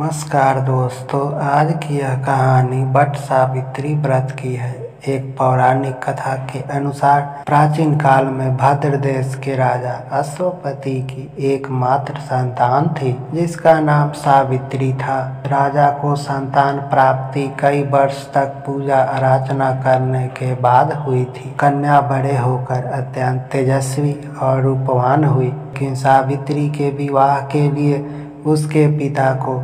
नमस्कार दोस्तों, आज की यह कहानी वट सावित्री व्रत की है। एक पौराणिक कथा के अनुसार प्राचीन काल में भद्र देश के राजा अश्वपति की एकमात्र संतान थी, जिसका नाम सावित्री था। राजा को संतान प्राप्ति कई वर्ष तक पूजा अर्चना करने के बाद हुई थी। कन्या बड़े होकर अत्यंत तेजस्वी और रूपवान हुई, लेकिन सावित्री के विवाह के लिए उसके पिता को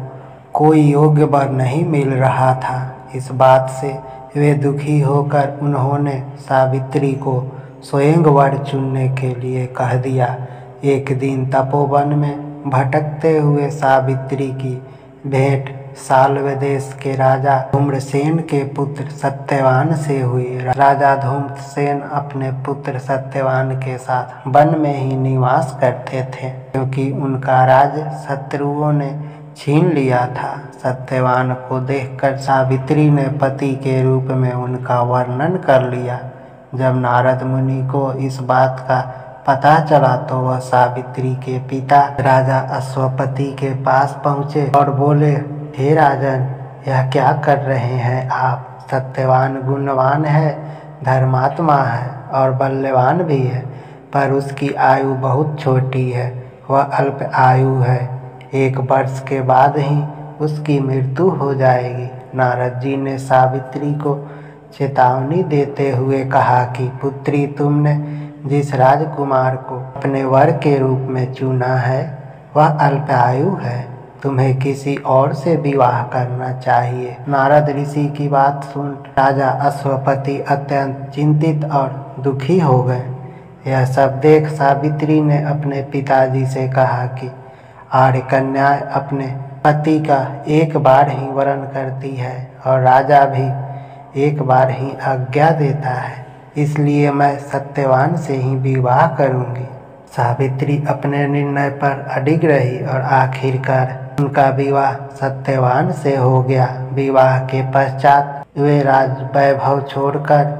कोई योग्य वर नहीं मिल रहा था। इस बात से वे दुखी होकर उन्होंने सावित्री को स्वयं वर चुनने के लिए कह दिया। एक दिन तपोवन में भटकते हुए सावित्री की भेंट साल्व देश के राजा धूम्रसेन के पुत्र सत्यवान से हुई। राजा धूम्रसेन अपने पुत्र सत्यवान के साथ वन में ही निवास करते थे, क्योंकि उनका राज्य शत्रुओं ने छीन लिया था। सत्यवान को देखकर सावित्री ने पति के रूप में उनका वर्णन कर लिया। जब नारद मुनि को इस बात का पता चला तो वह सावित्री के पिता राजा अश्वपति के पास पहुँचे और बोले, हे राजन, यह क्या कर रहे हैं आप? सत्यवान गुणवान है, धर्मात्मा है और बल्यवान भी है, पर उसकी आयु बहुत छोटी है। वह अल्प आयु है, 1 वर्ष के बाद ही उसकी मृत्यु हो जाएगी। नारद जी ने सावित्री को चेतावनी देते हुए कहा कि पुत्री, तुमने जिस राजकुमार को अपने वर के रूप में चुना है वह अल्प आयु है, तुम्हें किसी और से विवाह करना चाहिए। नारद ऋषि की बात सुन राजा अश्वपति अत्यंत चिंतित और दुखी हो गए। यह सब देख सावित्री ने अपने पिताजी से कहा कि आर्य कन्या अपने पति का एक बार ही वरण करती है और राजा भी एक बार ही आज्ञा देता है, इसलिए मैं सत्यवान से ही विवाह करूंगी। सावित्री अपने निर्णय पर अडिग रही और आखिरकार उनका विवाह सत्यवान से हो गया। विवाह के पश्चात वे राज वैभव छोड़कर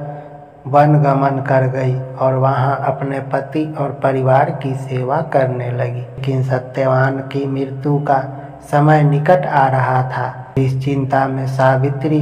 वन गमन कर गई और वहां अपने पति और परिवार की सेवा करने लगी। लेकिन सत्यवान की मृत्यु का समय निकट आ रहा था। इस चिंता में सावित्री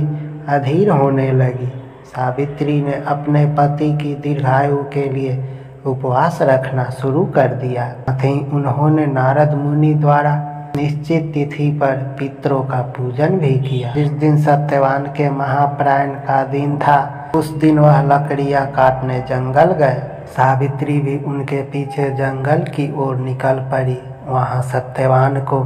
अधीर होने लगी। सावित्री ने अपने पति की दीर्घायु के लिए उपवास रखना शुरू कर दिया। साथ ही उन्होंने नारद मुनि द्वारा निश्चित तिथि पर पितरों का पूजन भी किया। जिस दिन सत्यवान के महाप्रयाण का दिन था, उस दिन वह लकड़ियां काटने जंगल गए। सावित्री भी उनके पीछे जंगल की ओर निकल पड़ी। वहां सत्यवान को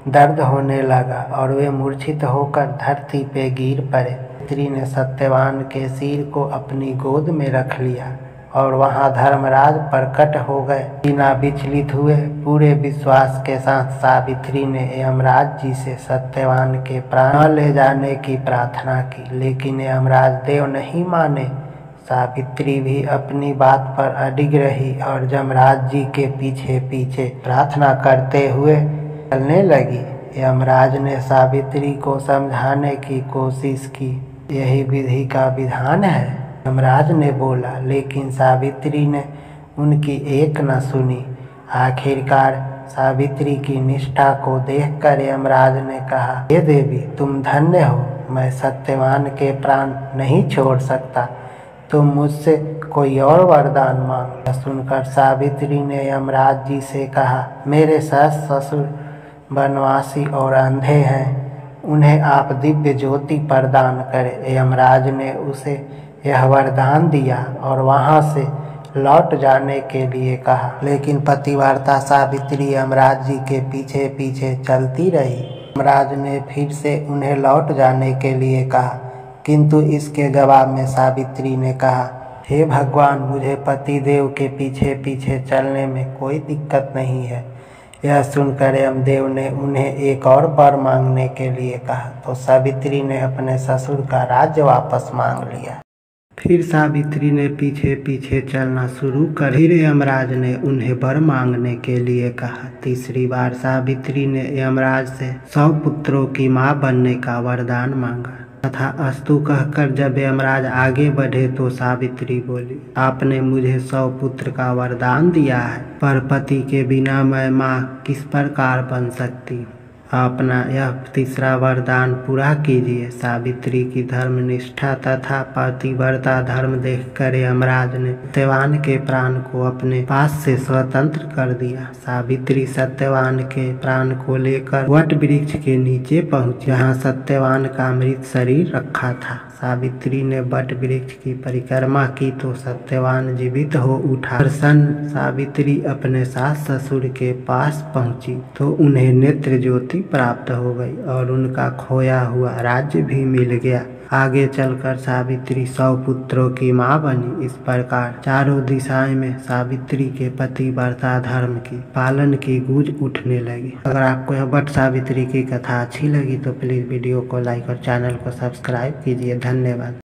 दर्द होने लगा और वे मूर्छित होकर धरती पे गिर पड़े। सावित्री ने सत्यवान के सिर को अपनी गोद में रख लिया और वहां धर्मराज प्रकट हो गए। बिना विचलित हुए पूरे विश्वास के साथ सावित्री ने यमराज जी से सत्यवान के प्राण न ले जाने की प्रार्थना की, लेकिन यमराज देव नहीं माने। सावित्री भी अपनी बात पर अडिग रही और यमराज जी के पीछे पीछे प्रार्थना करते हुए चलने लगी। यमराज ने सावित्री को समझाने की कोशिश की, यही विधि का विधान है, यमराज ने बोला, लेकिन सावित्री ने उनकी एक न सुनी। आखिरकार सावित्री की निष्ठा को देखकर यमराज ने कहा, हे देवी, तुम धन्य हो, मैं सत्यवान के प्राण नहीं छोड़ सकता, तुम मुझसे कोई और वरदान मांगो। सुनकर सावित्री ने यमराज जी से कहा, मेरे सास ससुर वनवासी और अंधे हैं, उन्हें आप दिव्य ज्योति प्रदान करें। यमराज ने उसे यह वरदान दिया और वहां से लौट जाने के लिए कहा, लेकिन पतिव्रता सावित्री यमराज जी के पीछे पीछे चलती रही। यमराज ने फिर से उन्हें लौट जाने के लिए कहा, किंतु इसके जवाब में सावित्री ने कहा, हे भगवान, मुझे पतिदेव के पीछे पीछे चलने में कोई दिक्कत नहीं है। यह सुनकर यमदेव ने उन्हें एक और वर मांगने के लिए कहा, तो सावित्री ने अपने ससुर का राज्य वापस मांग लिया। फिर सावित्री ने पीछे पीछे चलना शुरू कर। फिर यमराज ने उन्हें वर मांगने के लिए कहा। तीसरी बार सावित्री ने यमराज से 100 पुत्रों की मां बनने का वरदान मांगा तथा अस्तु कहकर जब यमराज आगे बढ़े तो सावित्री बोली, आपने मुझे 100 पुत्र का वरदान दिया है, पर पति के बिना मैं मां किस प्रकार बन सकती? अपना यह तीसरा वरदान पूरा कीजिए। सावित्री की धर्मनिष्ठा तथा पतिव्रता धर्म देखकर यमराज ने सत्यवान के प्राण को अपने पास से स्वतंत्र कर दिया। सावित्री सत्यवान के प्राण को लेकर वट वृक्ष के नीचे पहुंची, जहां सत्यवान का मृत शरीर रखा था। सावित्री ने वट वृक्ष की परिक्रमा की तो सत्यवान जीवित हो उठा। प्रसन्न सावित्री अपने सास ससुर के पास पहुंची तो उन्हें नेत्र ज्योति प्राप्त हो गई और उनका खोया हुआ राज्य भी मिल गया। आगे चलकर सावित्री 100 पुत्रों की मां बनी। इस प्रकार चारों दिशाएं में सावित्री के पतिव्रता धर्म की पालन की गूंज उठने लगी। अगर आपको यह वट सावित्री की कथा अच्छी लगी तो प्लीज वीडियो को लाइक और चैनल को सब्सक्राइब कीजिए। धन्यवाद।